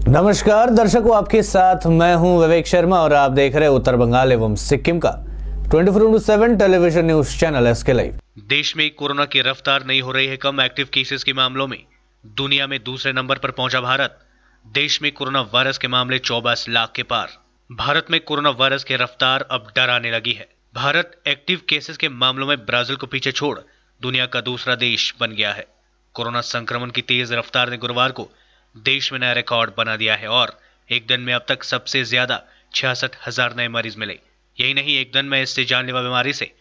नमस्कार दर्शकों, आपके साथ मैं हूं विवेक शर्मा और आप देख रहे हैं उत्तर बंगाल एवं सिक्किम का 24/7 television news channel SK live. देश में कोरोना की रफ्तार नहीं हो रही है कम। एक्टिव केसेस के मामलों में दुनिया में दूसरे नंबर पर पहुंचा भारत। देश में कोरोना वायरस के मामले 24 लाख के पार। भारत में कोरोना वायरस की रफ्तार अब डराने लगी है। भारत एक्टिव केसेस के मामलों में ब्राजील को पीछे छोड़ दुनिया का दूसरा देश बन गया है। कोरोना संक्रमण की तेज रफ्तार ने गुरुवार को देश में नया रिकॉर्ड बना दिया है और एक दिन में अब तक सबसे ज्यादा 66,000 नए मरीज मिले। यही नहीं, एक दिन में इससे जानलेवा बीमारी से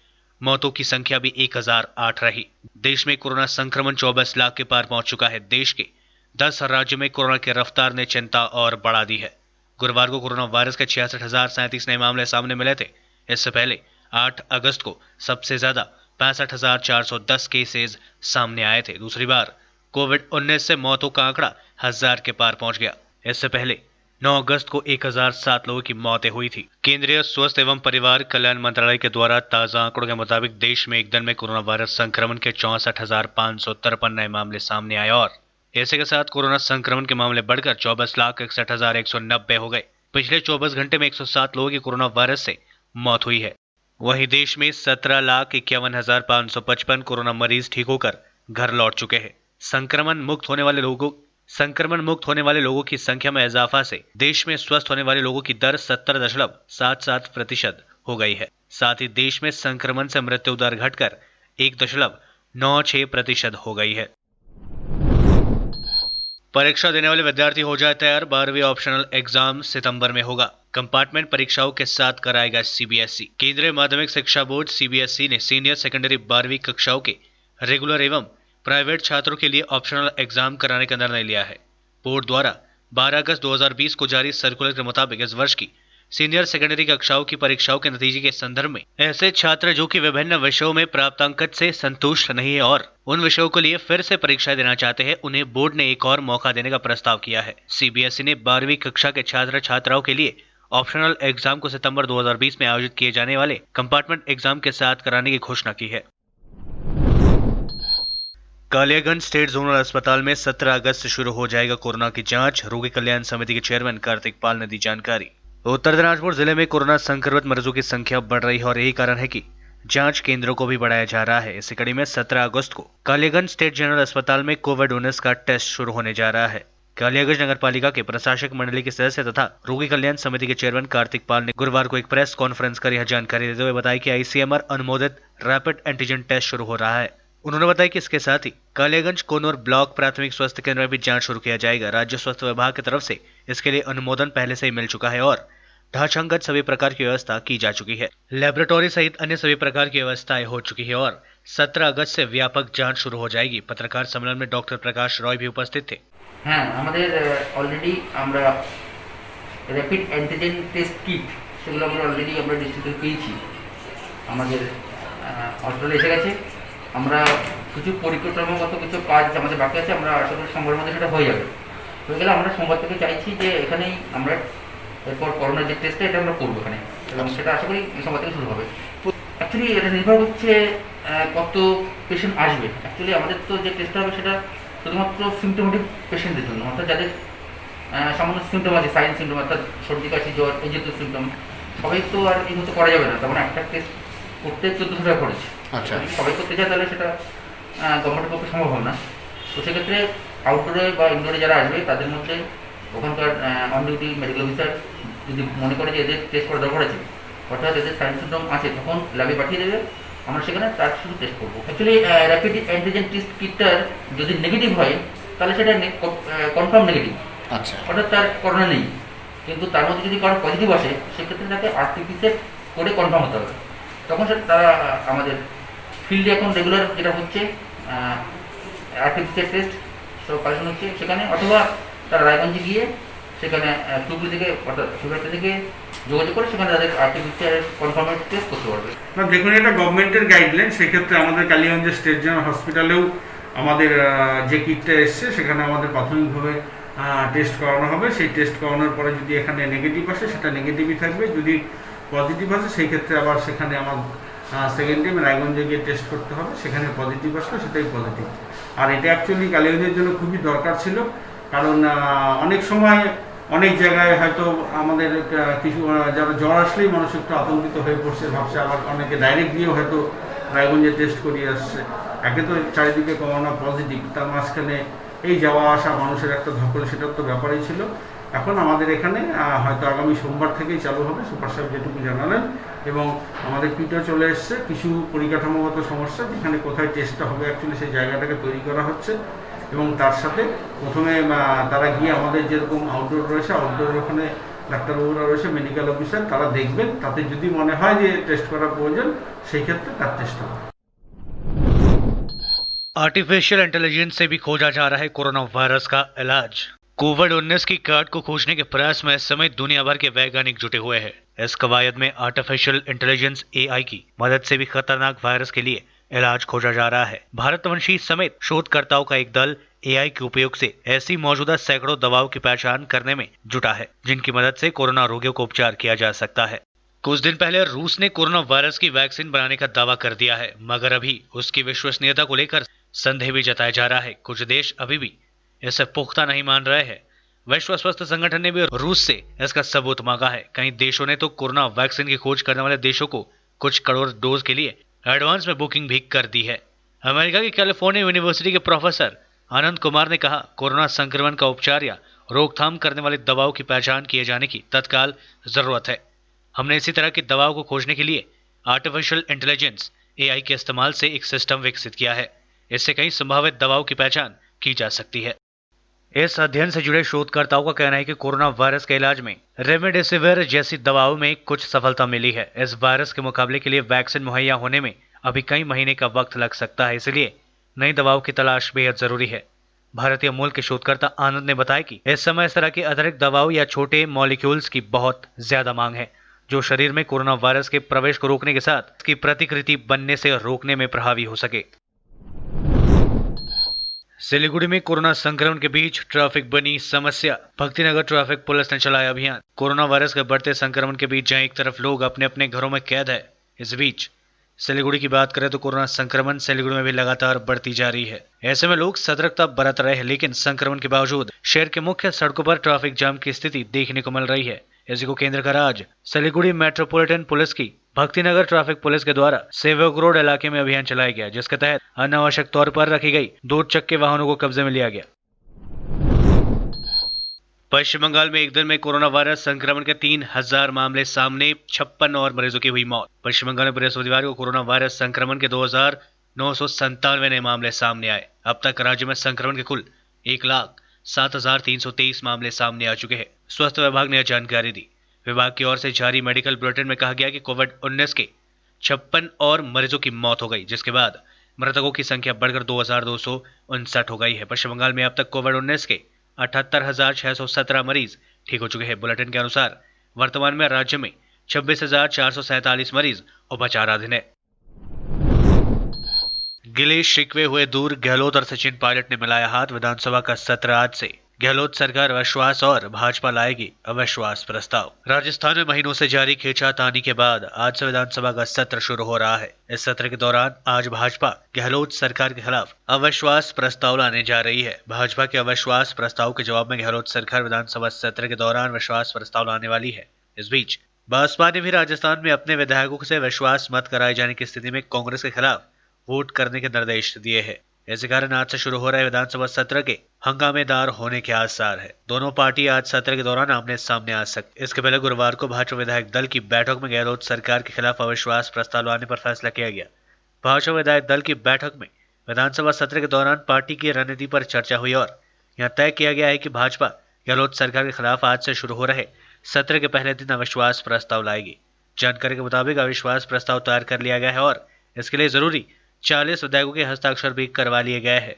मौतों की संख्या भी 1008 रही। देश में कोरोना संक्रमण 24 लाख के पार पहुंच चुका है। देश के 10 राज्यों में कोरोना की रफ्तार ने चिंता और बढ़ा दी है। गुरुवार को कोरोना वायरस के 66,037 नए मामले सामने मिले थे। इससे पहले 8 अगस्त को सबसे ज्यादा 65,410 केसेस सामने आए थे। दूसरी बार कोविड-19 से मौतों का आंकड़ा 1000 के पार पहुंच गया। इससे पहले 9 अगस्त को 1007 लोगों की मौतें हुई थी। केंद्रीय स्वास्थ्य एवं परिवार कल्याण मंत्रालय के द्वारा ताजा आंकड़ों के मुताबिक देश में एक दिन में कोरोना वायरस संक्रमण के 64,553 नए मामले सामने आए और ऐसे के साथ कोरोना संक्रमण के मामले बढ़कर 24,61,190 हो गए। पिछले 24 घंटे में 107 लोगों की कोरोना वायरस से मौत हुई है। वहीं देश में 17,51,555 कोरोना मरीज ठीक होकर घर लौट चुके हैं। संक्रमण मुक्त होने वाले लोगों की संख्या में इजाफा से देश में स्वस्थ होने वाले लोगों की दर 70.77% हो गई है। साथ ही देश में संक्रमण से मृत्यु दर घटकर 1.96% हो गई है। परीक्षा देने वाले विद्यार्थी हो जाए तैयार। 12वीं ऑप्शनल एग्जाम सितंबर में होगा। कंपार्टमेंट परीक्षाओं के साथ कराएगा सीबीएसई। केंद्रीय माध्यमिक शिक्षा बोर्ड सीबीएसई ने सीनियर सेकेंडरी 12वीं कक्षाओं के रेगुलर एवं प्राइवेट छात्रों के लिए ऑप्शनल एग्जाम कराने का निर्णय लिया है। बोर्ड द्वारा 12 अगस्त 2020 को जारी सर्कुलर के मुताबिक इस वर्ष की सीनियर सेकेंडरी कक्षाओं की परीक्षाओं के नतीजे के संदर्भ में ऐसे छात्र जो कि विभिन्न विषयों में प्राप्तांक से संतुष्ट नहीं है और उन विषयों के लिए फिर से परीक्षा देना चाहते हैं, उन्हें बोर्ड ने एक और मौका देने का प्रस्ताव किया है। सीबीएसई ने 12वीं कक्षा के छात्र छात्राओं के लिए ऑप्शनल एग्जाम को सितंबर 2020 में आयोजित किए जाने वाले कंपार्टमेंट एग्जाम के साथ कराने की घोषणा की है। कालियागंज स्टेट जोनल अस्पताल में 17 अगस्त से शुरू हो जाएगा कोरोना की जांच। रोगी कल्याण समिति के चेयरमैन कार्तिक पाल ने दी जानकारी। उत्तर दिनाजपुर जिले में कोरोना संक्रमित मरीजों की संख्या बढ़ रही है और यही कारण है कि जांच केंद्रों को भी बढ़ाया जा रहा है। इसी कड़ी में 17 अगस्त को कालियागंज स्टेट जनरल अस्पताल में कोविड-19 का टेस्ट शुरू होने जा रहा है। कालियागंज नगर पालिका के प्रशासक मंडली के सदस्य तथा रोगी कल्याण समिति के चेयरमैन कार्तिक पाल ने गुरुवार को एक प्रेस कॉन्फ्रेंस कर यह जानकारी देते हुए बताया कि आईसीएमआर अनुमोदित रैपिड एंटीजन टेस्ट शुरू हो रहा है। उन्होंने बताया कि इसके साथ ही कालियागंज कोनूर ब्लॉक प्राथमिक स्वास्थ्य केंद्र में भी जांच शुरू किया जाएगा। राज्य स्वास्थ्य विभाग की तरफ से इसके लिए अनुमोदन पहले से ही मिल चुका है और ढांचागत सभी प्रकार की व्यवस्था की जा चुकी है। लेबोरेटरी सहित अन्य सभी प्रकार की व्यवस्थाएं हो चुकी है और 17 अगस्त से व्यापक जांच शुरू हो जाएगी। पत्रकार सम्मेलन में डॉक्टर प्रकाश रॉय भी उपस्थित थे। हाँ, অলরেডি আমরা র্যাপিড অ্যান্টিজেন টেস্ট কিট সেগুলো আমরা অলরেডি ডিস্ট্রিবিউট পেয়েছি, আমাদের হসপিটালে এসে গেছে। আমরা কিছু পরিকল্পনাগত কিছু কাজ আমাদের বাকি আছে, আমরা আশা করি সোমবারের মধ্যে সেটা হয়ে যাবে। হয়ে গেলে আমরা সোমবার থেকে চাইছি যে এখানেই আমরা এরপর করোনার যে টেস্টটা এটা আমরা করবো এখানে, এবং সেটা আশা করি সোমবার থেকে শুরু হবে। অ্যাকচুয়ালি এটা নির্ভর করছে কত পেশেন্ট আসবে। অ্যাকচুয়ালি আমাদের তো যে টেস্টটা হবে সেটা শুধুমাত্র সিমটোমেটিক পেশেন্টদের জন্য, অর্থাৎ যাদের সামান্য সিমটম আছে, সাইন সিমটম, অর্থাৎ সর্দি কাশি জ্বর এই যেহেতু সিমটম, সবাই তো আর এই মতো করা যাবে না। তার মানে একটা টেস্ট করতে 1400 টাকা খরচ। আচ্ছা, যদি সবাই করতে চায় তাহলে সেটা গভর্নমেন্টের পক্ষে সম্ভব হবে না। তো সেক্ষেত্রে আউটডোরে বা ইনডোরে যারা আসবে তাদের মধ্যে ওখানকার অন ডিউটি মেডিকেল অফিসার যদি মনে করে যে এদের টেস্ট করা দরকার আছে, অর্থাৎ এদের সাইন সিমটম আছে, তখন ল্যাবে পাঠিয়ে দেবে, আমরা সেখানে তার শুধু টেস্ট করবো। অ্যাকচুয়ালি র্যাপিড অ্যান্টিজেন টেস্ট কিটটার যদি নেগেটিভ হয় তাহলে সেটা কনফার্ম নেগেটিভ, আচ্ছা, অর্থাৎ তার করোনা নেই। কিন্তু তার মধ্যে যদি কারো পজিটিভ আসে সেক্ষেত্রে তাকে আরটিপিসিআর করে কনফার্ম হতে হবে। তখন তারা আমাদের ফিল্ডে এখন রেগুলার যেটা হচ্ছে আরটিপিসিআর টেস্ট সব কালেকশন হচ্ছে সেখানে, অথবা তারা রায়গঞ্জে গিয়ে সেখানে টুকলি থেকে অর্থাৎ সুগারটা থেকে যোগাযোগ করে সেখানে তাদের আরটিপিসিআর কনফার্মেড টেস্ট করতে পারবে। না, দেখুন, এটা গভর্নমেন্টের গাইডলাইন। সেক্ষেত্রে আমাদের কালিগঞ্জ স্টেট জেনারেল হসপিটালেও আমাদের যে কিটটা এসছে সেখানে আমাদের প্রাথমিকভাবে টেস্ট করানো হবে। সেই টেস্ট করানোর পরে যদি এখানে নেগেটিভ আসে সেটা নেগেটিভই থাকবে, যদি পজিটিভ আসে সেই ক্ষেত্রে আবার সেখানে আমার সেকেন্ড টাইম রায়গঞ্জে গিয়ে টেস্ট করতে হবে, সেখানে পজিটিভ আসলে সেটাই পজিটিভ। আর এটা অ্যাকচুয়ালি কালিগঞ্জের জন্য খুবই দরকার ছিল, কারণ অনেক সময় অনেক জায়গায় হয়তো আমাদের কিছু যারা জ্বর আসলেই মানুষ একটু আতঙ্কিত হয়ে পড়ছে, ভাবছে, আবার অনেকে ডাইরেক্ট গিয়েও হয়তো রায়গঞ্জে টেস্ট করিয়ে আসছে। একে তো চারিদিকে করোনা পজিটিভ, তার মাঝখানে এই যাওয়া আসা মানুষের একটা ধকল, সেটার তো ব্যাপারই ছিল। এখন আমাদের এখানে হয়তো আগামী সোমবার থেকেই চালু হবে, সুপার সাহেব যেটুকু জানালেন, এবং আমাদের পিঠে চলে এসছে কিছু পরিকাঠামোগত সমস্যা, যেখানে কোথায় টেস্টটা হবে অ্যাকচুয়ালি সেই জায়গাটাকে তৈরি করা হচ্ছে। এবং তার সাথে প্রথমে তারা গিয়ে আমাদের যেরকম আউটডোর রয়েছে, আউটডোরের ওখানে ডাক্তারবাবুরা রয়েছে, মেডিকেল অফিসার, তারা দেখবেন, তাতে যদি মনে হয় যে টেস্ট করা প্রয়োজন সেই ক্ষেত্রে তার টেস্ট হবে। आर्टिफिशियल इंटेलिजेंस से भी खोजा जा रहा है कोरोना वायरस का इलाज। कोविड-19 की काट को खोजने के प्रयास में इस समय दुनिया भर के वैज्ञानिक जुटे हुए हैं। इस कवायद में आर्टिफिशियल इंटेलिजेंस एआई की मदद से भी खतरनाक वायरस के लिए इलाज खोजा जा रहा है। भारतवंशी समेत शोधकर्ताओं का एक दल एआई के उपयोग से ऐसी मौजूदा सैकड़ों दवाओं की पहचान करने में जुटा है, जिनकी मदद से कोरोना रोगियों को उपचार किया जा सकता है। कुछ दिन पहले रूस ने कोरोना वायरस की वैक्सीन बनाने का दावा कर दिया है, मगर अभी उसकी विश्वसनीयता को लेकर संदेह भी जताया जा रहा है। कुछ देश अभी भी इसे पुख्ता नहीं मान रहे हैं। विश्व स्वास्थ्य संगठन ने भी रूस से इसका सबूत मांगा है। कई देशों ने तो कोरोना वैक्सीन की खोज करने वाले देशों को कुछ करोड़ डोज के लिए एडवांस में बुकिंग भी कर दी है। अमेरिका की कैलिफोर्निया यूनिवर्सिटी के प्रोफेसर आनंद कुमार ने कहा, कोरोना संक्रमण का उपचार या रोकथाम करने वाली दवाओं की पहचान किए जाने की तत्काल जरूरत है। हमने इसी तरह की दवाओं को खोजने के लिए आर्टिफिशियल इंटेलिजेंस एआई के इस्तेमाल से एक सिस्टम विकसित किया है। इससे कई संभावित दवाओं की पहचान की जा सकती है। इस अध्ययन से जुड़े शोधकर्ताओं का कहना है कि कोरोना वायरस के इलाज में रेमडेसिविर जैसी दवाओं में कुछ सफलता मिली है। इस वायरस के मुकाबले के लिए वैक्सीन मुहैया होने में अभी कई महीने का वक्त लग सकता है, इसलिए नई दवाओं की तलाश बेहद जरूरी है। भारतीय मूल के शोधकर्ता आनंद ने बताया कि इस समय इस तरह की अतिरिक्त दवाओं या छोटे मॉलिक्यूल्स की बहुत ज्यादा मांग है, जो शरीर में कोरोना वायरस के प्रवेश को रोकने के साथ इसकी प्रतिकृति बनने से रोकने में प्रभावी हो सके। सिलीगुड़ी में कोरोना संक्रमण के बीच ट्रैफिक बनी समस्या। भक्तिनगर ट्रैफिक पुलिस ने चलाया अभियान। कोरोना वायरस के बढ़ते संक्रमण के बीच जहां एक तरफ लोग अपने अपने घरों में कैद है, इस बीच सिलीगुड़ी की बात करें तो कोरोना संक्रमण सिलीगुड़ी में भी लगातार बढ़ती जा रही है। ऐसे में लोग सतर्कता बरत रहे हैं, लेकिन संक्रमण के बावजूद शहर के मुख्य सड़कों पर ट्रैफिक जाम की स्थिति देखने को मिल रही है। इसी को केंद्र कर आज सिलीगुड़ी मेट्रोपॉलिटन पुलिस की भक्तिनगर ट्रैफिक पुलिस के द्वारा सेवक रोड इलाके में अभियान चलाया गया, जिसके तहत अनावश्यक तौर पर रखी गई 2 चक्के वाहनों को कब्जे में लिया गया। पश्चिम बंगाल में एक दिन में कोरोना वायरस संक्रमण के 3000 मामले सामने, 56 और मरीजों की हुई मौत। पश्चिम बंगाल में बृहस्पतिवार को कोरोना वायरस संक्रमण के 2997 नए मामले सामने आए। अब तक राज्य में संक्रमण के कुल 1,07,323 मामले सामने आ चुके हैं। स्वास्थ्य विभाग ने यह जानकारी दी। विभाग की ओर से जारी मेडिकल बुलेटिन में कहा गया कि कोविड-19 के 56 और मरीजों की मौत हो गई, जिसके बाद मृतकों की संख्या बढ़कर 2,259 हो गई है। पश्चिम बंगाल में अब तक कोविड-19 के 78,617 मरीज ठीक हो चुके हैं। बुलेटिन के अनुसार वर्तमान में राज्य में 26,447 मरीज उपचाराधीन है। गिले शिकवे हुए दूर, गहलोत और सचिन पायलट ने मिलाया हाथ। विधानसभा का सत्र आज से। गहलोत सरकार अविश्वास और भाजपा लाएगी अविश्वास प्रस्ताव। राजस्थान में महीनों से जारी खींचातानी के बाद आज से विधानसभा का सत्र शुरू हो रहा है। इस सत्र के दौरान आज भाजपा गहलोत सरकार के खिलाफ अविश्वास प्रस्ताव लाने जा रही है। भाजपा के अविश्वास प्रस्ताव के जवाब में गहलोत सरकार विधानसभा सत्र के दौरान विश्वास प्रस्ताव लाने वाली है। इस बीच बसपा ने भी राजस्थान में अपने विधायकों से विश्वास मत कराए जाने की स्थिति में कांग्रेस के खिलाफ वोट करने के निर्देश दिए हैं। इसी कारण आज से शुरू हो रहे विधानसभा सत्र के हंगामेदार होने के आसार है। दोनों पार्टी आज सत्र के दौरान आमने सामने आ सकती। इसके पहले गुरुवार को भाजपा विधायक दल की बैठक में गहलोत सरकार के खिलाफ अविश्वास प्रस्ताव लाने पर फैसला किया गया। भाजपा विधायक दल की बैठक में विधानसभा सत्र के दौरान पार्टी की रणनीति पर चर्चा हुई और यह तय किया गया है कि भाजपा गहलोत सरकार के खिलाफ आज से शुरू हो रहे सत्र के पहले दिन अविश्वास प्रस्ताव लाएगी। जानकारी के मुताबिक अविश्वास प्रस्ताव तैयार कर लिया गया है और इसके लिए जरूरी 40 विधायकों के हस्ताक्षर भी करवा लिए गए हैं।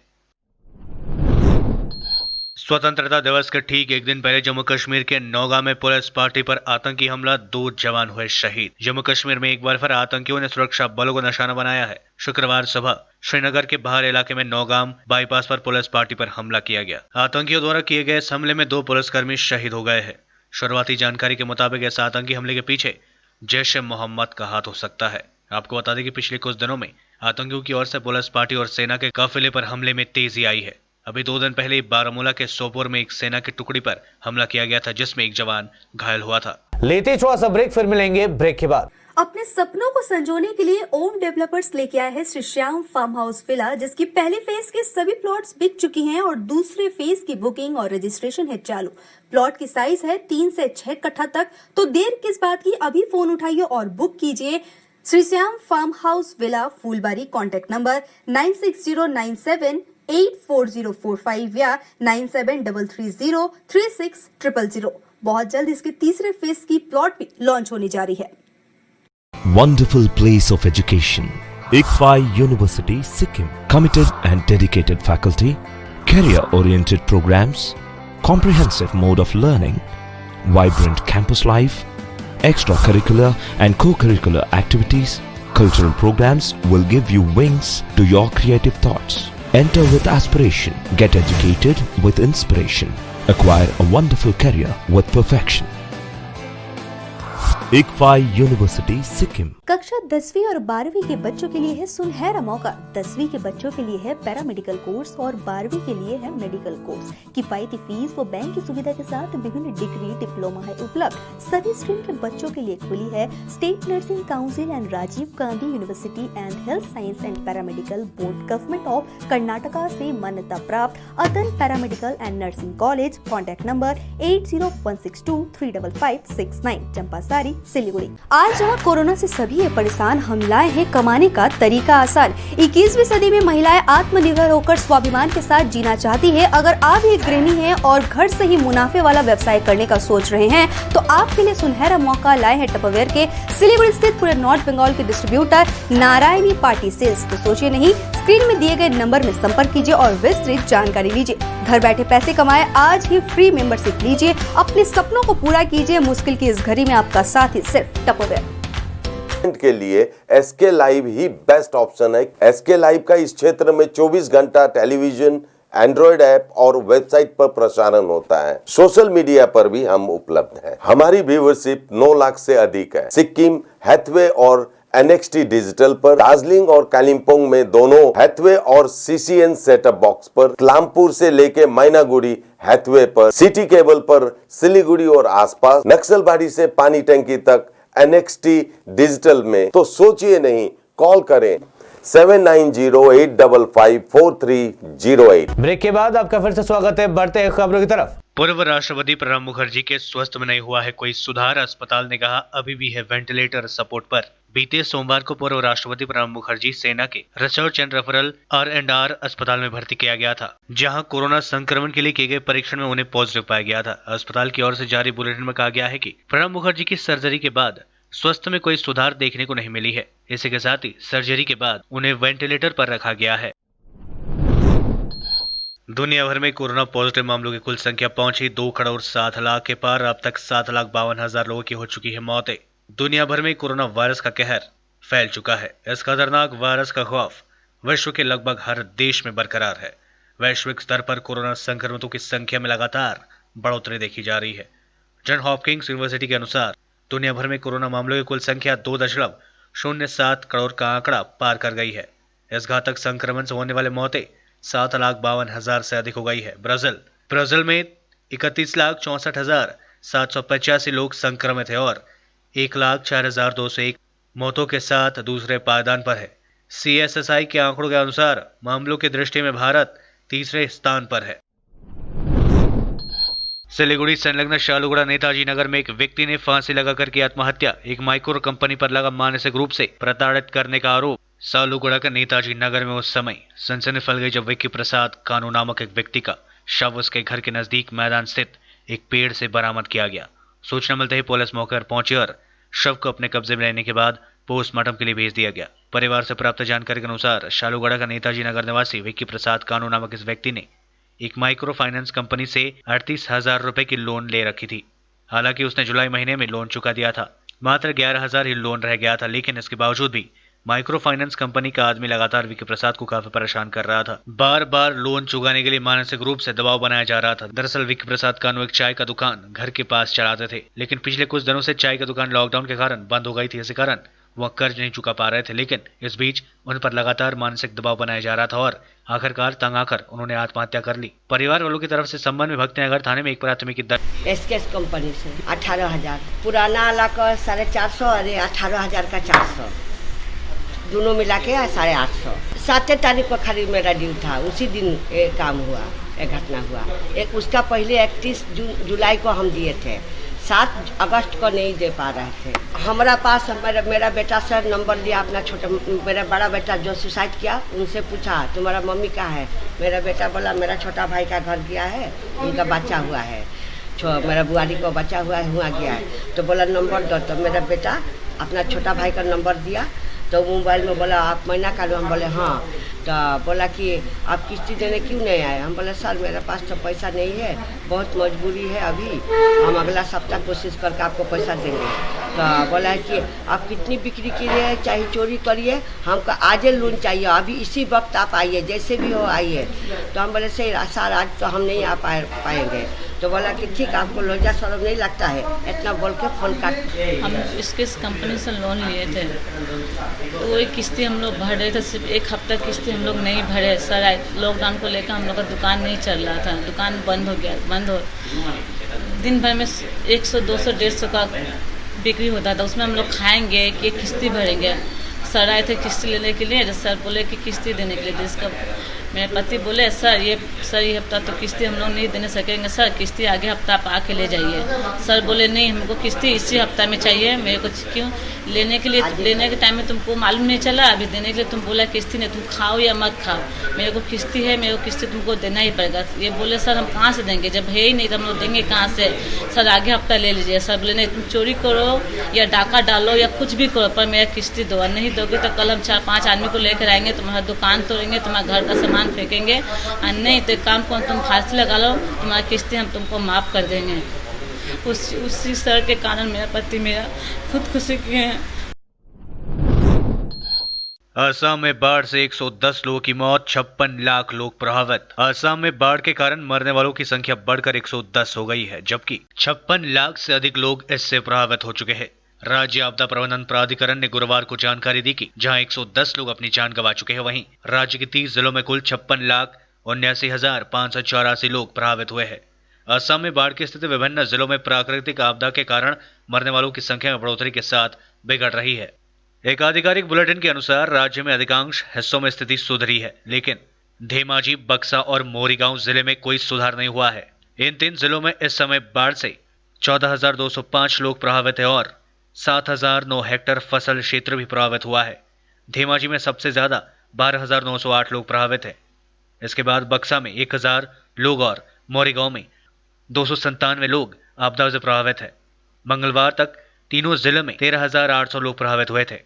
स्वतंत्रता दिवस के ठीक एक दिन पहले जम्मू कश्मीर के नौगांव में पुलिस पार्टी पर आतंकी हमला, 2 जवान हुए शहीद। जम्मू कश्मीर में एक बार फिर आतंकियों ने सुरक्षा बलों को निशाना बनाया है। शुक्रवार सुबह श्रीनगर के बाहर इलाके में नौगांव बाईपास पर पुलिस पार्टी पर हमला किया गया। आतंकियों द्वारा किए गए इस हमले में 2 पुलिसकर्मी शहीद हो गए हैं। शुरुआती जानकारी के मुताबिक इस आतंकी हमले के पीछे जैश-ए-मोहम्मद का हाथ हो सकता है। आपको बता दें कि पिछले कुछ दिनों में आतंकियों की ओर से पुलिस पार्टी और सेना के काफिले पर हमले में तेजी आई है। अभी 2 दिन पहले बारामूला के सोपोर में एक सेना की टुकड़ी पर हमला किया गया था, जिसमें एक जवान घायल हुआ था। लेते छोड़ा सा ब्रेक, फिर मिलेंगे ब्रेक के बाद। अपने सपनों को संजोने के लिए ओम डेवलपर्स लेके आया है Shri Shyam farm house villa, जिसकी पहले फेज के सभी प्लॉट्स बिक चुकी हैं और दूसरे फेज की बुकिंग और रजिस्ट्रेशन है चालू। प्लॉट की साइज है 3 से 6 कट्ठा तक, तो देर किस बात की, अभी फोन उठाइए और बुक कीजिए। Shri Shyam farm house villa, Phulbari. Contact number 9609784045 या 9733036000। बहुत जल्द इसके तीसरे फेज की प्लॉट भी लॉन्च होने जा रही है। Wonderful place of education. ICFI University, Sikkim. Committed and dedicated faculty, career-oriented programs, comprehensive mode of learning, vibrant campus life, extracurricular and co-curricular activities, cultural programs will give you wings to your creative thoughts. Enter with aspiration, get educated with inspiration, acquire a wonderful career with perfection. ICFI University, Sikkim. कक्षा 10वीं और 12वीं के बच्चों के लिए है सुनहरा मौका। 10वीं के बच्चों के लिए है पैरामेडिकल कोर्स और 12वीं के लिए है मेडिकल कोर्स। किफायती फीस व बैंक की सुविधा के साथ विभिन्न डिग्री डिप्लोमा है उपलब्ध। सभी स्ट्रीम के बच्चों के लिए खुली है state nursing council and Rajiv Gandhi university and health science and paramedical board, government of Karnataka से मान्यता प्राप्त Atan paramedical and nursing college. Contact number 8016235569, Champasari, Siliguri. आज जहाँ कोरोना से सभी परेशान, हम लाए हैं कमाने का तरीका आसान। 21वीं सदी में महिलाएं आत्मनिर्भर होकर स्वाभिमान के साथ जीना चाहती है। अगर आप एक गृहिणी हैं और घर से ही मुनाफे वाला व्यवसाय करने का सोच रहे हैं, तो आपके लिए सुनहरा मौका लाए हैं टपरवेयर के सिलीगुड़ी स्थित पूरे नॉर्थ बंगाल के डिस्ट्रीब्यूटर नारायणी पार्टी सेल्स। तो सोचिए नहीं, स्क्रीन में दिए गए नंबर में संपर्क कीजिए और विस्तृत जानकारी लीजिए। घर बैठे पैसे कमाए, आज ही फ्री मेंबरशिप लीजिए, अपने सपनों को पूरा कीजिए। मुश्किल की इस घड़ी में आपका साथ ही सिर्फ टपरवेयर के लिए एसके लाइव ही बेस्ट ऑप्शन है। एसके लाइव का इस क्षेत्र में 24 घंटा टेलीविजन, एंड्रॉइड ऐप और वेबसाइट पर प्रसारण होता है। सोशल मीडिया पर भी हम उपलब्ध हैं। हमारी व्यूवरशिप 9 लाख से अधिक है। सिक्किम, हैथवे और NXT डिजिटल पर, दार्जिलिंग और कालिम्पोंग में दोनों हैथवे और CCN सेटअप बॉक्स पर, क्लामपुर से लेके मैनागुड़ी हैथवे पर, सिटी केबल पर सिलीगुड़ी और आसपास, नक्सलबाड़ी से पानी टंकी तक NXT डिजिटल में। तो सोचिए नहीं, कॉल करें 7908554308। ब्रेक के बाद आपका फिर से स्वागत है। बढ़ते हैं खबरों की तरफ। पूर्व राष्ट्रपति प्रणब मुखर्जी के स्वास्थ्य में नहीं हुआ है कोई सुधार। अस्पताल ने कहा अभी भी है वेंटिलेटर सपोर्ट पर। बीते सोमवार को पूर्व राष्ट्रपति प्रणब मुखर्जी सेना के रिसर्च एंड रेफरल R&R अस्पताल में भर्ती किया गया था, जहां कोरोना संक्रमण के लिए किए गए परीक्षण में उन्हें पॉजिटिव पाया गया था। अस्पताल की ओर से जारी बुलेटिन में कहा गया है कि प्रणब मुखर्जी की सर्जरी के बाद स्वास्थ्य में कोई सुधार देखने को नहीं मिली है। इसी के साथ ही सर्जरी के बाद उन्हें वेंटिलेटर पर रखा गया है। दुनिया भर में कोरोना पॉजिटिव मामलों की कुल संख्या पहुंची 2 करोड़ 7 लाख के पार। अब तक 7,52,000 लोगों की हो चुकी है मौतें। दुनिया भर में कोरोना वायरस का कहर फैल चुका है। इस खतरनाक वायरस का खौफ विश्व के लगभग हर देश में बरकरार है। वैश्विक स्तर पर कोरोना संक्रमितों की संख्या में लगातार बढ़ोतरी देखी जा रही है। जॉन हॉपकिंस यूनिवर्सिटी के अनुसार दुनिया भर में कोरोना मामलों की कुल संख्या 2.07 करोड़ का आंकड़ा पार कर गई है। इस घातक संक्रमण से होने वाले मौतें 7,52,000 से अधिक हो गई है। ब्राजील में 31,64,785 लोग संक्रमित है और 1,04,201 मौतों के साथ दूसरे पायदान पर है। CSSI के आंकड़ों के अनुसार मामलों की दृष्टि में भारत तीसरे स्थान पर है। सिलीगुड़ी संलग्न शालूगढ़ नेताजी नगर में एक व्यक्ति ने फांसी लगाकर की आत्महत्या। एक माइक्रो कंपनी पर लगा मानसिक रूप से प्रताड़ित करने का आरोप। शालूगढ़ के नेताजी नगर में उस समय सनसनी फैल गई जब विक्की प्रसाद कानू नामक एक व्यक्ति का शव उसके घर के नजदीक मैदान स्थित एक पेड़ से बरामद किया गया। सूचना मिलते ही पुलिस मौके पर पहुंची और शव को अपने कब्जे में लेने के बाद पोस्टमार्टम के लिए भेज दिया गया। परिवार से प्राप्त जानकारी के अनुसार शालूगढ़ का नेताजी नगर निवासी विक्की प्रसाद कानू नामक इस व्यक्ति ने एक माइक्रो फाइनेंस कंपनी से 38,000 रुपए की लोन ले रखी थी। हालांकि उसने जुलाई महीने में लोन चुका दिया था। मात्र 11,000 ही लोन रह गया था, लेकिन इसके बावजूद भी माइक्रो फाइनेंस कंपनी का आदमी लगातार विक्की प्रसाद को काफी परेशान कर रहा था। बार बार लोन चुकाने के लिए मानसिक रूप से दबाव बनाया जा रहा था। दरअसल विक्की प्रसाद कानू एक चाय का दुकान घर के पास चलाते थे, लेकिन पिछले कुछ दिनों से चाय की दुकान लॉकडाउन के कारण बंद हो गई थी। इसी कारण वह कर्ज नहीं चुका पा रहे थे, लेकिन इस बीच उन पर लगातार मानसिक दबाव बनाया जा रहा था और आखिरकार तंग आकर उन्होंने आत्महत्या कर ली। परिवार वालों की तरफ से संबंध में भक्तिनगर थाने में एक प्राथमिकी दर्ज। एसकेएस कंपनी से 18,000 पुराना वाला का 450 और 18,000 का 400 दोनों मिला के 850। 7 तारीख को खाली मेरा ड्यू था, उसी दिन ये काम हुआ, ये घटना हुआ। एक उसका पहले 31 जुलाई को हम दिए थे, 7 अगस्त को नहीं दे पा रहे थे। हमारा पास मेरा बेटा सर नंबर दिया अपना मेरा बड़ा बेटा जो सुसाइड किया, उनसे पूछा तुम्हारा मम्मी कहाँ है। मेरा बेटा बोला मेरा छोटा भाई का घर गया है, उनका बच्चा हुआ है, मेरा बुआरी को बच्चा हुआ है, हुआ गया है। तो बोला नंबर दो, तो मेरा बेटा अपना छोटा भाई का नंबर दिया। तो मोबाइल में बोला आप महीना का लो, हम बोले हाँ। तो बोला कि आप किस्ती देने क्यों नहीं आए। हम बोले सर मेरे पास तो पैसा नहीं है, बहुत मजबूरी है अभी, हम अगला सप्ताह कोशिश करके आपको पैसा देंगे। तो बोला कि आप कितनी बिक्री कीजिए चाहे चोरी करिए, हमको आज लोन चाहिए, अभी इसी वक्त आप आइए, जैसे भी हो आइए। तो हम बोले सर आज तो हम नहीं आ पाएंगे। तो बोला कि ठीक आपको लज्जा शर्म नहीं लगता है, इतना बोल के फोन काट। हम इसके कंपनी से लोन लिए थे, तो वही किस्ती हम लोग भर रहे थे, सिर्फ एक हफ्ता किस्ती हम लोग नहीं भरे सर। लॉकडाउन को लेकर हम लोग का दुकान नहीं चल रहा था, दुकान बंद हो गया। दिन भर में 100, 200, 150 का बिक्री होता था, उसमें हम लोग खाएंगे कि किस्ती भरेंगे। सर आए थे किस्ती लेने के लिए, सर बोले कि किस्ती देने के लिए। तो इसका मेरे पति बोले सर ये हफ्ता तो किस्ती हम लोग नहीं देने सकेंगे सर, किस्ती आगे हफ्ता आप आके ले जाइए। सर बोले नहीं हमको किस्ती इसी हफ्ता में चाहिए। मेरे को क्यों लेने के टाइम में तुमको मालूम नहीं चला, अभी देने के लिए तुम बोला किस्ती नहीं, तुम खाओ या मत खाओ, मेरे को किस्ती है, मेरे को किस्ती तुमको देना ही पड़ेगा। ये बोले सर हम कहाँ से देंगे, जब है ही नहीं तो हम लोग देंगे कहाँ से। सर आगे हफ्ता ले लीजिए। सर बोले नहीं तुम चोरी करो या डाका डालो या कुछ भी करो, पर मेरा किस्ती दो, नहीं दोगे तो कल हम 4-5 आदमी को लेकर आएंगे, तुम्हारा दुकान तोड़ेंगे, तुम्हारा घर का सामान फेंकेंगे, और नहीं तो काम को तुम फांसी लगा लो, तुम्हारी किस्ती हम तुमको माफ़ कर देंगे। उसी सर के कारण मेरा पति मेरा खुदकुशी किए हैं। असम में बाढ़ से 110 लोगों की मौत, 56 लाख लोग प्रभावित। असम में बाढ़ के कारण मरने वालों की संख्या बढ़कर 110 हो गई है, जबकि 56 लाख से अधिक लोग इससे प्रभावित हो चुके हैं। राज्य आपदा प्रबंधन प्राधिकरण ने गुरुवार को जानकारी दी कि जहां 110 लोग अपनी जान गंवा चुके हैं, वहीं राज्य के 30 जिलों में कुल 56,79,584 लोग प्रभावित हुए हैं। असम में बाढ़ की स्थिति विभिन्न जिलों में प्राकृतिक आपदा के कारण मरने वालों की संख्या में बढ़ोतरी के साथ बिगड़ रही है। एक आधिकारिक बुलेटिन के अनुसार राज्य में अधिकांश हिस्सों में स्थिति सुधरी है, लेकिन धेमाजी, बक्सा और मोरीगांव जिले में कोई सुधार नहीं हुआ है। इन 3 जिलों में इस समय बाढ़ से 14,205 लोग प्रभावित है और 7,009 हेक्टेयर फसल क्षेत्र भी प्रभावित हुआ है। धेमाजी में सबसे ज्यादा 12,908 लोग प्रभावित है। इसके बाद बक्सा में 1,000 लोग और मोरीगांव में 297 लोग आपदा से प्रभावित है। मंगलवार तक तीनों जिलों में 13,800 लोग प्रभावित हुए थे।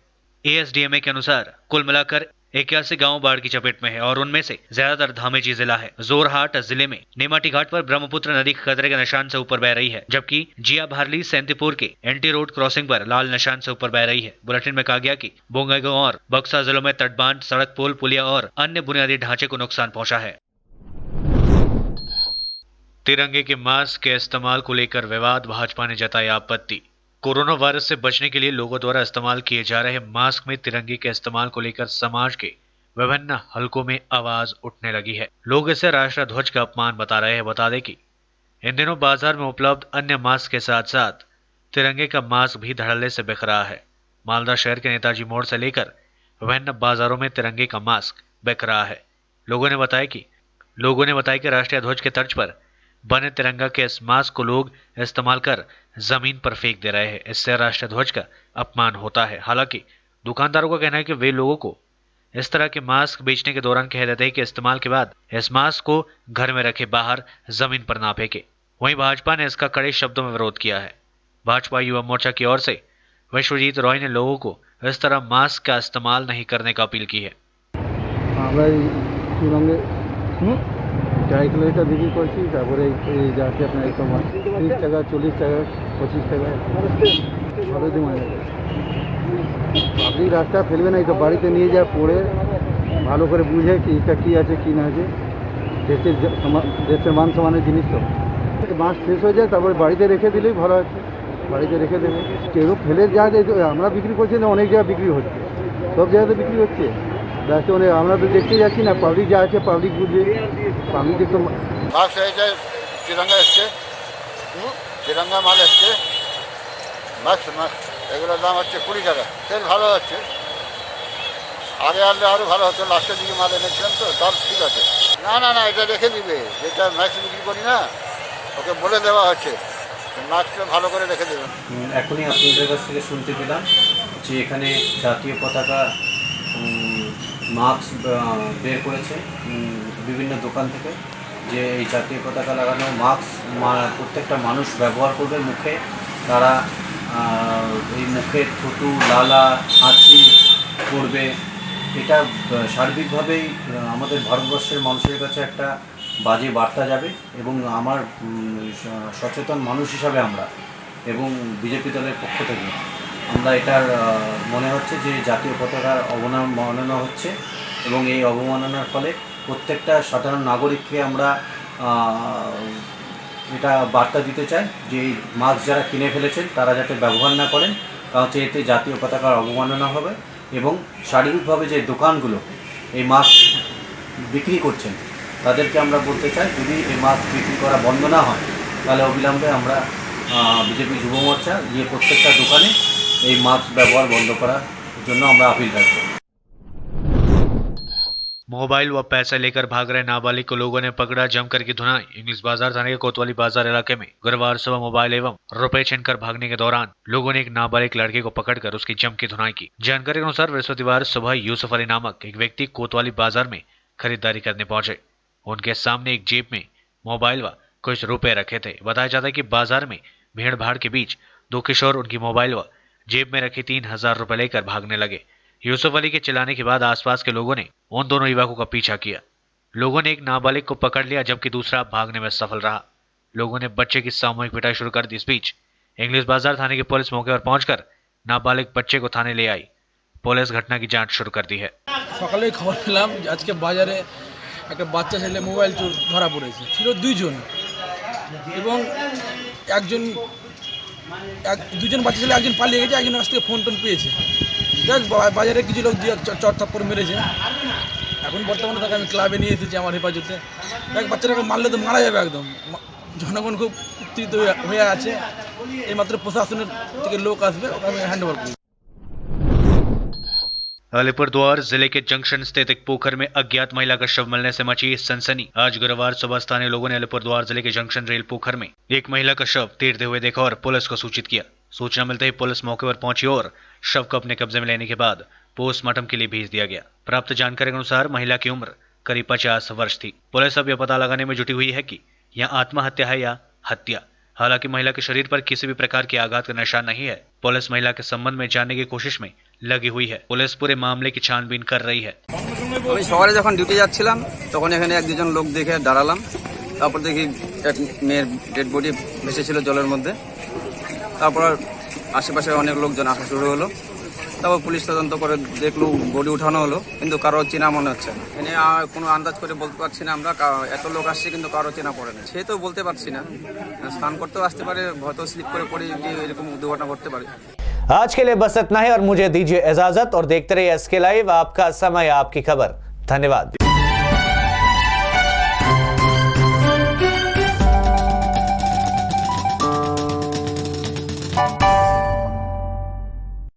एएसडीएमए के अनुसार कुल मिलाकर 81 गांव बाढ़ की चपेट में है और उनमें से ज्यादातर धामेजी जिला है। जोरहाट जिले में नेमाटी घाट पर ब्रह्मपुत्र नदी खतरे के निशान से ऊपर बह रही है, जबकि जिया भारली सैंतीपुर के एंटी रोड क्रॉसिंग पर लाल निशान से ऊपर बह रही है। बुलेटिन में कहा गया कि बोंगईगांव और बक्सा जिलों में तटबांध, सड़क, पुल, पुलिया और अन्य बुनियादी ढांचे को नुकसान पहुंचा है। तिरंगे के मास्क के इस्तेमाल को लेकर विवाद, भाजपा ने जताई आपत्ति। कोरोना वायरस से बचने के लिए लोगों द्वारा इस्तेमाल किए जा रहे मास्क में तिरंगे के इस्तेमाल को लेकर समाज के विभिन्न हलकों में आवाज उठने लगी है। लोग इसे राष्ट्रीय ध्वज का अपमान बता रहे हैं। बता दें कि इन दिनों बाजार में उपलब्ध अन्य मास्क के साथ साथ तिरंगे का मास्क भी धड़ल्ले से बिक रहा है। मालदा शहर के नेताजी मोड़ से लेकर विभिन्न बाजारों में तिरंगे का मास्क बिक रहा है। लोगों ने बताया कि राष्ट्रीय ध्वज के तर्ज पर बने तिरंगा के इस मास्क को लोग इस्तेमाल कर जमीन पर फेंक दे रहे हैं। इससे राष्ट्रीय ध्वज का अपमान होता है। हालांकि दुकानदारों का कहना है कि वे लोगों को इस तरह के मास्क बेचने के दौरान कह देते हैं कि इस्तेमाल के बाद इस मास्क को घर में रखे, बाहर जमीन पर ना फेंके। वहीं भाजपा ने इसका कड़े शब्दों में विरोध किया है। भाजपा युवा मोर्चा की ओर से विश्वजीत रॉय ने लोगों को इस तरह मास्क का इस्तेमाल नहीं करने का अपील की है। ক্যালকুলেটার বিক্রি করছি, তারপরে এই যাচ্ছে আপনার 30 টাকা, 40 টাকা, 25 টাকা ভালো দিয়ে মারা যায়। পাবলিক রাস্তা ফেলবে না, তো বাড়িতে নিয়ে যা পড়ে ভালো করে বুঝে কি এটা কী আছে কী না আছে। দেশের মান সম্মানের জিনিস তো মাস শেষ হয়ে যায়, তারপরে বাড়িতে রেখে দিলেই ভালো আছে। বাড়িতে রেখে দেবে। কেউ ফেলে যায়, আমরা বিক্রি করছি না, অনেক জায়গায় বিক্রি হচ্ছে, সব জায়গাতে বিক্রি হচ্ছে। দেখতে অনেক, আমরা তো দেখতে যাচ্ছি না, পাবলিক যা আছে পাবলিক বুঝবে, পাবলিকের তো মাস্ক হয়েছে, তিরঙ্গা এসছে, তিরঙ্গা মাল এসছে, মাস্ক এগুলোর দাম হচ্ছে 20 টাকা। সেল ভালো হচ্ছে, আগে আনলে আরও ভালো হতো, লাস্টের দিকে মাল এনেছিলাম তো, দাম ঠিক আছে। না না না, এটা রেখে দিবে, যেটা মাস্ক বিক্রি করি না ওকে বলে দেওয়া হচ্ছে মাস্কটা ভালো করে রেখে দেবে। এখনই আপনাদের কাছ থেকে শুনতে পেলাম যে এখানে জাতীয় পতাকা মাস্ক বের করেছে বিভিন্ন দোকান থেকে, যে এই জাতীয় পতাকা লাগানো মাস্ক প্রত্যেকটা মানুষ ব্যবহার করবে মুখে, তারা এই মুখে থুতু লালা হাঁচি করবে। এটা সার্বিকভাবেই আমাদের ভারতবর্ষের মানুষের কাছে একটা বাজে বার্তা যাবে, এবং আমার সচেতন মানুষ হিসাবে আমরা এবং বিজেপি দলের পক্ষ থেকে আমরা এটার মনে হচ্ছে যে জাতীয় পতাকার অবমাননা হচ্ছে, এবং এই অবমাননার ফলে প্রত্যেকটা সাধারণ নাগরিককে আমরা এটা বার্তা দিতে চাই যে এই মাস্ক যারা কিনে ফেলেছেন তারা যাতে ব্যবহার না করেন, কারণ এতে জাতীয় পতাকার অবমাননা হবে। এবং শারীরিকভাবে যে দোকানগুলো এই মাস্ক বিক্রি করছেন তাদেরকে আমরা বলতে চাই, যদি এই মাস্ক বিক্রি করা বন্ধ না হয় তাহলে অবিলম্বে আমরা বিজেপি যুব মোর্চা গিয়ে প্রত্যেকটা দোকানে এই মাস্ক ব্যবহার বন্ধ করার জন্য আমরা আপিল রাখবো। मोबाइल व पैसे लेकर भाग रहे नाबालिग को लोगों ने पकड़ा, जमकर की धुनाई। इंग्लिश बाजार थाने के कोतवाली बाजार इलाके में गुरुवार सुबह मोबाइल एवं रुपए छीनकर भागने के दौरान लोगों ने एक नाबालिग लड़के को पकड़कर उसकी जम की धुनाई की। जानकारी के अनुसार बृहस्पतिवार सुबह यूसुफ अली नामक एक व्यक्ति कोतवाली बाजार में खरीदारी करने पहुंचे। उनके सामने एक जेब में मोबाइल व कुछ रुपए रखे थे। बताया जाता है कि बाजार में भीड़ भाड़ के बीच दो किशोर उनकी मोबाइल व जेब में रखे 3000 रुपए लेकर भागने लगे। यूसुफ अली के चिल्लाने के बाद आसपास के लोगों ने उन दोनों युवकों का पीछा किया। लोगों ने एक नाबालिग को पकड़ लिया, जबकि दूसरा भागने में सफल रहा। लोगों ने बच्चे की सामूहिक पिटाई शुरू कर दी। इस बीच इंग्लिश बाजार थाने की पुलिस मौके पर पहुंचकर नाबालिग बच्चे को थाने ले आई। पुलिस घटना की जांच शुरू कर दी है। সকালে খবর পেলাম আজকে বাজারে একটা বাচ্চা ছেলে মোবাইল চোর ধরা পড়েছে। ছিল দুইজন, এবং দুজন বাচ্চা ছেলে, একজন পালিয়ে গেছে, একজন কাছ থেকে ফোন টোন পেয়েছে। দেখ বাজারে কিছু লোক দিয়ে চট থাপ্পড় মেরেছে। এখন বর্তমানে তাকে আমি ক্লাবে নিয়ে এসেছি আমার হেফাজতে। দেখ বাচ্চাটাকে মারলে তো মারা যাবে একদম। জনগণ খুব উত্তেজিত হয়ে আছে। এইমাত্র প্রশাসনের থেকে লোক আসবে, ওকে আমি হ্যান্ড ওভার করব। अलीपुरद्वार जिले के जंक्शन स्थित एक पोखर में अज्ञात महिला का शव मिलने से मची सनसनी। आज गुरुवार सुबह स्थानीय लोगों ने अलीपुरद्वार जिले के जंक्शन रेल पोखर में एक महिला का शव तैरते हुए देखा और पुलिस को सूचित किया। सूचना मिलते ही पुलिस मौके पर पहुंची और शव को अपने कब्जे में लेने के बाद पोस्टमार्टम के लिए भेज दिया गया। प्राप्त जानकारी के अनुसार महिला की उम्र करीब 50 वर्ष थी। पुलिस अब यह पता लगाने में जुटी हुई है कि यह आत्महत्या है या हत्या। हालांकि महिला के शरीर पर किसी भी प्रकार के आघात का निशान नहीं है। पुलिस महिला के संबंध में जानने की कोशिश में लगी हुई है। पुलिस पूरे मामले की छानबीन कर रही है। আমি শহরে যখন ডিউটি যাচ্ছিলাম তখন এখানে এক দুজন লোক দেখে দাঁড়ালাম। তারপর দেখি এক মেয়ের ডেড বডি ভেসেছিল জলের মধ্যে। তারপর আশেপাশে অনেক লোকজন আসা শুরু হলো। তারপর পুলিশ তদন্ত করে দেখলো, বডি উঠানো হলো, কিন্তু কারো চেনা মনে হচ্ছে না। এনে কোনো আন্দাজ করে বলতে পারছি না আমরা, এত লোক আসছে কিন্তু কারো চেনা পড়ে না। সে তো বলতে পারছি না, স্নান করতেও আসতে পারে, হয়তো স্লিপ করে পড়ে এরকম দুর্ঘটনা ঘটতে পারে। आज के लिए बस इतना ही और मुझे दीजिए इजाजत और देखते रहिए एसके लाइव, आपका समय आपकी खबर। धन्यवाद।